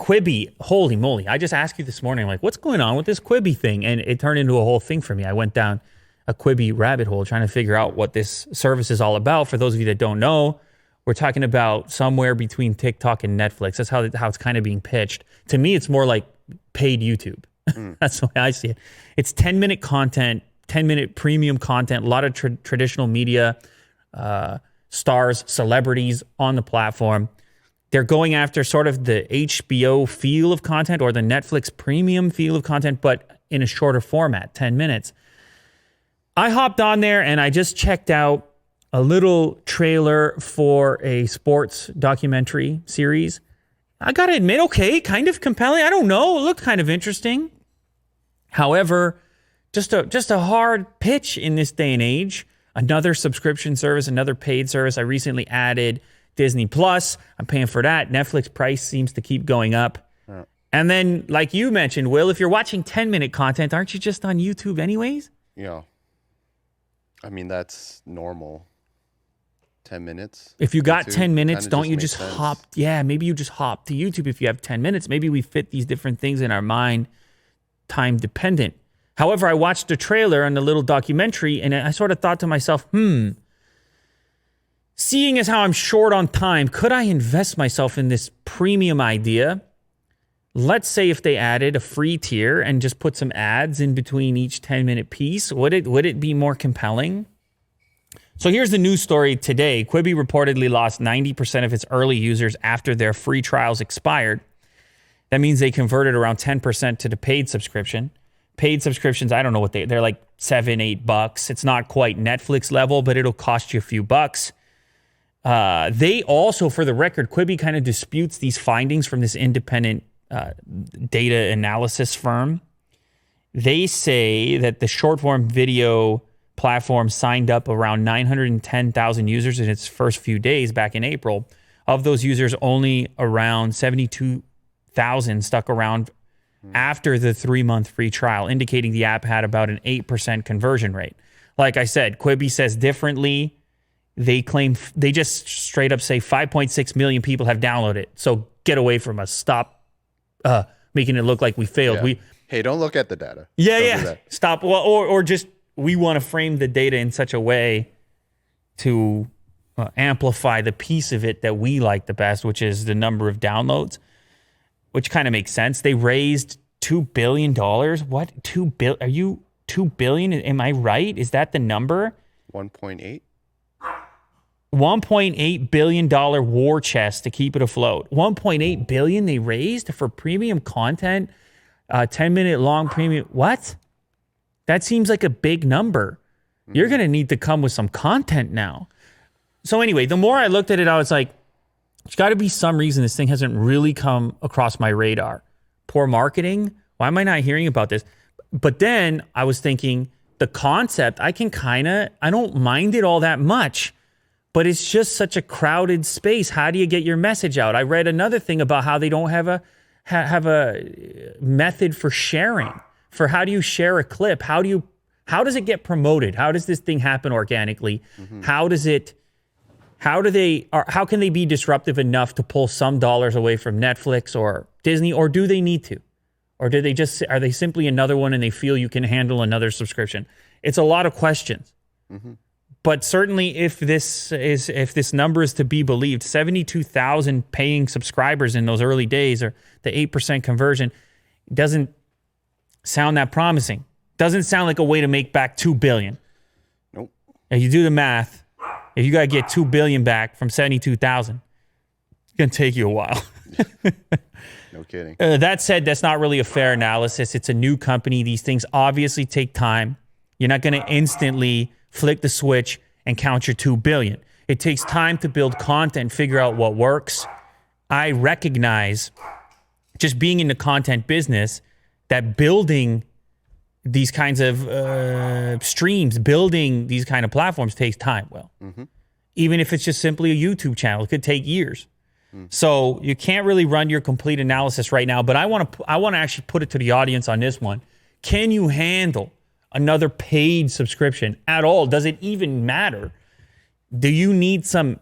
Quibi, holy moly. I just asked you this morning, like, what's going on with this Quibi thing? And it turned into a whole thing for me. I went down a Quibi rabbit hole trying to figure out what this service is all about. For those of you that don't know, we're talking about somewhere between TikTok and Netflix. That's how it's kind of being pitched. To me, it's more like paid YouTube. That's the way I see it. It's 10-minute content, 10-minute premium content, a lot of traditional media, stars, celebrities on the platform. They're going after sort of the HBO feel of content or the Netflix premium feel of content, but in a shorter format, 10 minutes. I hopped on there and I just checked out a little trailer for a sports documentary series. I got to admit, okay, kind of compelling. I don't know. It looked kind of interesting. However, just a hard pitch in this day and age. Another subscription service, another paid service. I recently added Disney Plus. I'm paying for that. Netflix price seems to keep going up. Yeah. And then, like you mentioned, Will, if you're watching 10-minute content, aren't you just on YouTube anyways? Yeah. I mean, that's normal. 10 minutes. If you got 10 minutes, don't you just hop? Yeah, maybe you just hop to YouTube if you have 10 minutes. Maybe we fit these different things in our mind, time dependent. However, I watched the trailer and the little documentary, and I sort of thought to myself, seeing as how I'm short on time, could I invest myself in this premium idea? Let's say if they added a free tier and just put some ads in between each 10-minute piece, would it be more compelling? So here's the news story today. Quibi reportedly lost 90% of its early users after their free trials expired. That means they converted around 10% to the paid subscription. Paid subscriptions, I don't know what they're like $7-8. It's not quite Netflix level, but it'll cost you a few bucks. They also, for the record, Quibi kind of disputes these findings from this independent data analysis firm. They say that the short form video platform signed up around 910,000 users in its first few days back in April. Of those users, only around 72,000 stuck around after the 3-month free trial, indicating the app had about an 8% conversion rate. Like I said, Quibi says differently. They claim, they just straight up say 5.6 million people have downloaded it. So get away from us. Stop making it look like we failed. Yeah. Hey, don't look at the data. Yeah. Stop. Well, or just, we want to frame the data in such a way to amplify the piece of it that we like the best, which is the number of downloads, which kind of makes sense. They raised $2 billion. What? Are you $2 billion? Am I right? Is that the number? 1.8. $1.8 billion war chest to keep it afloat. $1.8 billion they raised for premium content, 10-minute long premium. What? That seems like a big number. You're going to need to come with some content now. So anyway, the more I looked at it, I was like, there's got to be some reason this thing hasn't really come across my radar. Poor marketing? Why am I not hearing about this? But then I was thinking, the concept, I don't mind it all that much, but it's just such a crowded space. How do you get your message out? I read another thing about how they don't have a method for sharing. For how do you share a clip? How does it get promoted? How does this thing happen organically? Mm-hmm. How can they be disruptive enough to pull some dollars away from Netflix or Disney, or do they need to? Or are they simply another one and they feel you can handle another subscription? It's a lot of questions. Mm-hmm. But certainly if this number is to be believed, 72,000 paying subscribers in those early days, or the 8% conversion, doesn't sound that promising. Doesn't sound like a way to make back $2 billion. Nope. If you do the math, if you got to get $2 billion back from 72,000, it's going to take you a while. No kidding. That said, that's not really a fair analysis. It's a new company. These things obviously take time. You're not going to instantly flick the switch and count your $2 billion. It takes time to build content, figure out what works. I recognize, just being in the content business, that building these kinds of streams, building these kind of platforms takes time. Well, even if it's just simply a YouTube channel, it could take years. So you can't really run your complete analysis right now, but I want to actually put it to the audience on this one. Can you handle another paid subscription at all? Does it even matter? Do you need some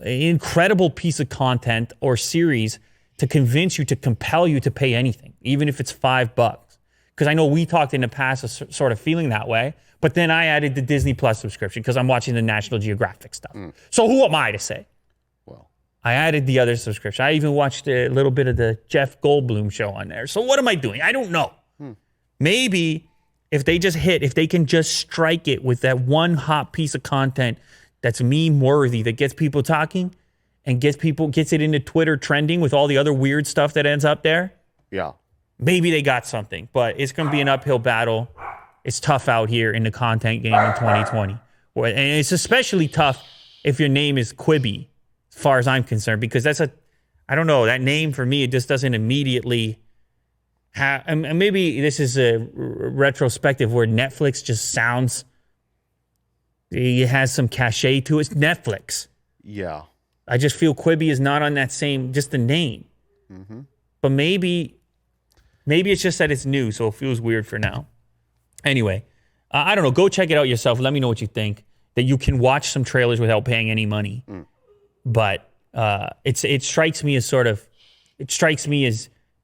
incredible piece of content or series to convince you, to compel you to pay anything, even if it's $5. Because I know we talked in the past of sort of feeling that way. But then I added the Disney Plus subscription because I'm watching the National Geographic stuff. So who am I to say? Well, I added the other subscription. I even watched a little bit of the Jeff Goldblum show on there. So what am I doing? I don't know. Maybe if they can just strike it with that one hot piece of content that's meme worthy, that gets people talking and gets it into Twitter trending with all the other weird stuff that ends up there. yeah. Maybe they got something, but it's going to be an uphill battle. It's tough out here in the content game in 2020. And it's especially tough if your name is Quibi, as far as I'm concerned, because I don't know, that name for me, it just doesn't immediately have, and maybe this is a retrospective where Netflix just sounds, it has some cachet to it. It's Netflix. Yeah. I just feel Quibi is not on that same, just the name. But maybe it's just that it's new, so it feels weird for now. Anyway, I don't know. Go check it out yourself. Let me know what you think. That you can watch some trailers without paying any money. But it strikes me as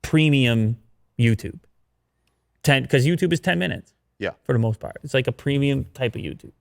premium YouTube. Because YouTube is 10 minutes. Yeah. For the most part. It's like a premium type of YouTube.